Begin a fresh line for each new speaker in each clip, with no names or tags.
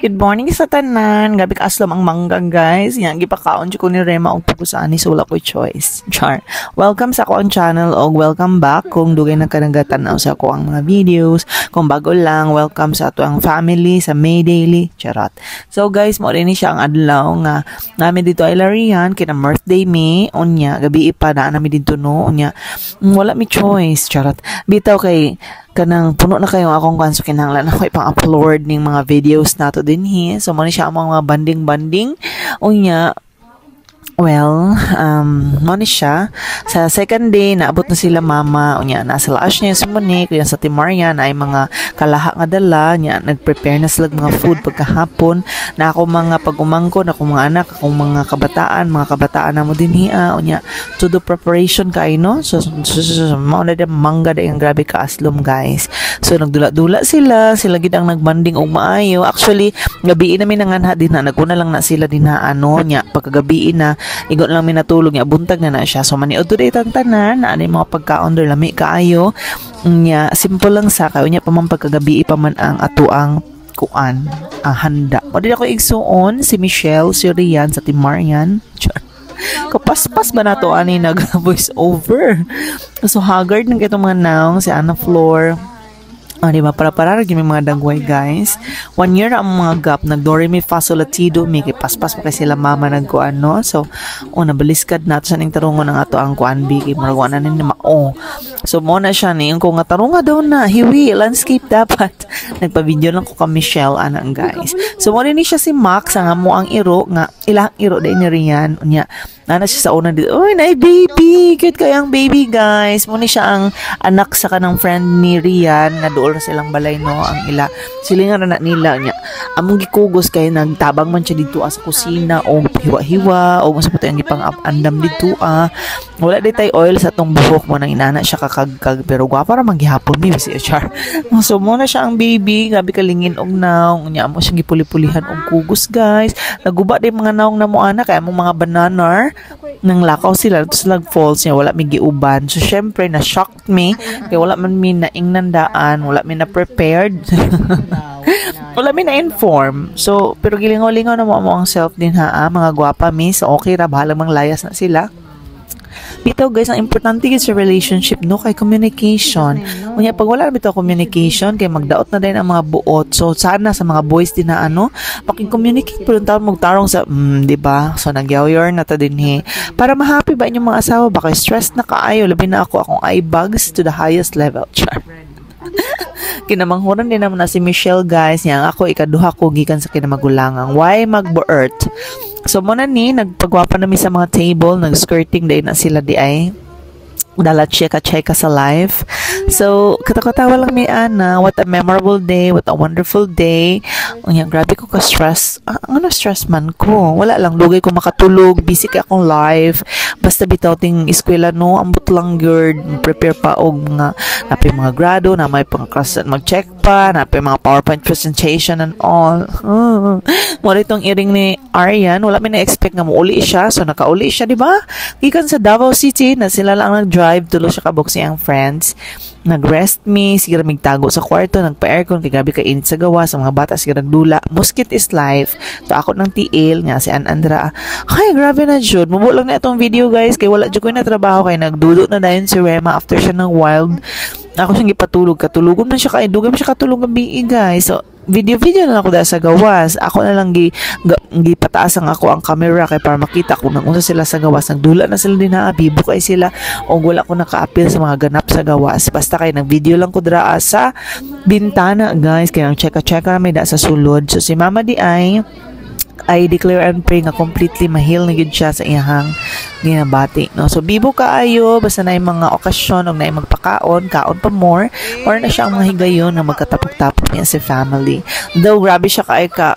Good morning sa tanan. Gabi ka aslam ang mangga, guys. Yan, gipakaon ko ni Rema og pagusani so wala ko choice. Char. Welcome sa akong channel og welcome back kung dugay na ka nagatanaw sa ako ang mga videos. Kung bago lang, welcome sa ato ang family sa May Daily. Charot. So guys, mo rin siya ang adlaw nga namin dito ay larihan kina birthday me unya gabi pa na namin dito no unya wala mi choice. Charot. Bitaw kay kanang puno na kayo akong kanso kinahanglan ako ipang-upload ning mga videos nato din so mo ni siya ang mga banding unya mo ni siya sa second day naabot na sila mama unya nasa laas niya si Monique yan sa Timaria na ay mga kalaha nga dala nya nagprepare na sila mga food pagkahapon na ako mga pag-umangko na akong mga anak akong mga kabataan na mo din unya to the preparation kay no so mao na mangga day ang grabe ka aslom guys so nagdula-dula sila gid ang nagbanding og maayo actually gabi namin nanganha din na naguna lang na sila din nya pagkagabi na igon lang minatulog niya buntag na siya so maniod today tanan na ani mga pagkaon der lami kaayo nya simple lang sa kayo nya pamang pagkagabi pa man ang atuang kuan handa mo din ako igsuon si Michelle si Rian sa Timarian kapaspas ba nato ani nag voice over so haggard nang itong mga naong si Anna Flor. Diba? Para may mga dagway guys. 1 year na ang mga gap. Nag-do re mi fa sol la ti do mi kay paspas pa kay sila mama nagkuan no. So nabaliskad nato sa ning tarungon ng ato ang kuan bi kay murag na ni mao. So mo na siya ni ko nga tarunga daw na hiwi landscape dapat. Nagpa-video lang ko ka Michelle anang guys. So mo ni siya si Max ang amo ang iro nga ilang iro day ni Rian unya. Nana siya sa una dito. Oy, na baby. Cute kayang baby, guys. Muna siya ang anak sa kanang friend ni Rian na dool na silang balay, no? Ang ila. Silingan na nila niya. Among gikugos kay nagtabang man siya dito sa kusina o hiwa-hiwa o sa patay ang gipang andam dito Wala di tay oil sa tong buhok mo nang inana siya kakagkag pero gwapa ra manggihapon mi si Char. So muna siya ang baby, gabi kalingin og naong nya mo siyang gipuli-pulihan og kugos, guys. Naguba di mga naong na mo ana kay among mga bananar nang lakaw sila to slag falls niya wala mi giuban so syempre na shocked me kay wala man mi naingnandaan wala mi na prepared wala mi na inform so pero gilingaw-lingaw na mo ang self din mga gwapa mi so okay ra bahala mang layas na sila. Bitaw guys, ang importante gid sa relationship no kay communication. Unya pag wala bitaw communication kay magdaot na din ang mga buot. So sana sa mga boys din na paki-communicate pud taon magtarong sa di ba? So nagyaw-yor na ta dinhi. Para ma-happy ba inyong mga asawa ba kay stress na kaayo labi na akong eye bags to the highest level. Char. Kinamanghuran din naman na si Michelle guys yang ako ikaduha ko gikan sa kinamagulangang why magbo-earth. So muna ni nagpagwapa nami sa mga table nag-skirting day na sila di ay dala cheka sa live. So katakatawa lang mi ana what a memorable day what a wonderful day unya grabe ko ka stress ano stress man ko wala lang dugay ko makatulog busy kay akong live basta bitaw ting eskwela no ambot lang gyud prepare pa og mga napay mga grado na may pang class mag-check pa napay mga PowerPoint presentation and all mo itong iring ni Arian wala mi na expect nga muuli siya so nakauli siya di ba gikan sa Davao City na sila lang nag-drive tulo siya kabok siyang friends nag-rest me siguro migtago sa kwarto nagpa-aircon kay gabi ka init sa gawa sa mga bata siguro nagdula Muskit is life to ako ng TL nga si Andra ay grabe na jud mubo lang na itong video guys kay wala jud ko na trabaho kay nagdudot na dayon si Rema after siya ng wild ako siyang gipatulog katulugom na siya kay dugay siya katulog gabi guys so video na ako dahil sa gawas ako na lang gipataas ako ang camera kay para makita kung nang-unsa sila sa gawas nagdula na sila din bibo kay sila o wala ko naka-appeal sa mga ganap sa gawas basta kay nag-video lang ko draa sa bintana guys kaya ang cheka may da sa sulod so si mama di ay declare and pray nga completely mahil na gid siya sa iyang ginabati no so bibo kaayo basta na yung mga okasyon og na magpakaon kaon pa more or na siya ang mga higayon na magkatapok-tapok niya sa family though grabe siya ka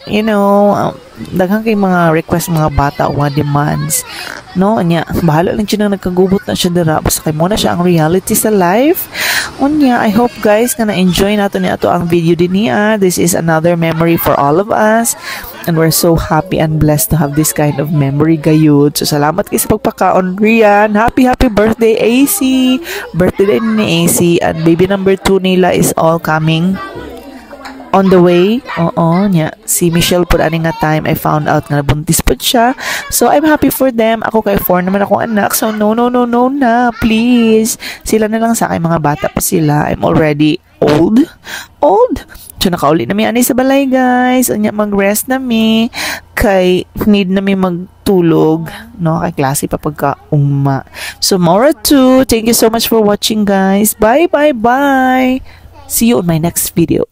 daghang kay mga request mga bata o mga demands no anya bahala lang siya nang nagkagubot na siya dira basta kay mo na siya ang reality sa life unya I hope guys na enjoy nato ni ato ang video din niya this is another memory for all of us and we're so happy and blessed to have this kind of memory gayud so salamat kay sa pagpakaon Rian happy birthday AC birthday din ni AC and baby number 2 nila is all coming on the way. Oo, nya. Si Michelle po ani nga time I found out nga buntis po siya. So I'm happy for them. Ako kay 4 naman akong anak. So no na, please. Sila na lang sa akin, mga bata pa sila. I'm already old. So nakauli na mi ani sa balay, guys. Anya mag-rest na mi kay need na mi magtulog, no? Kay klase pa pagka uma. So Mora 2, thank you so much for watching, guys. Bye. See you on my next video.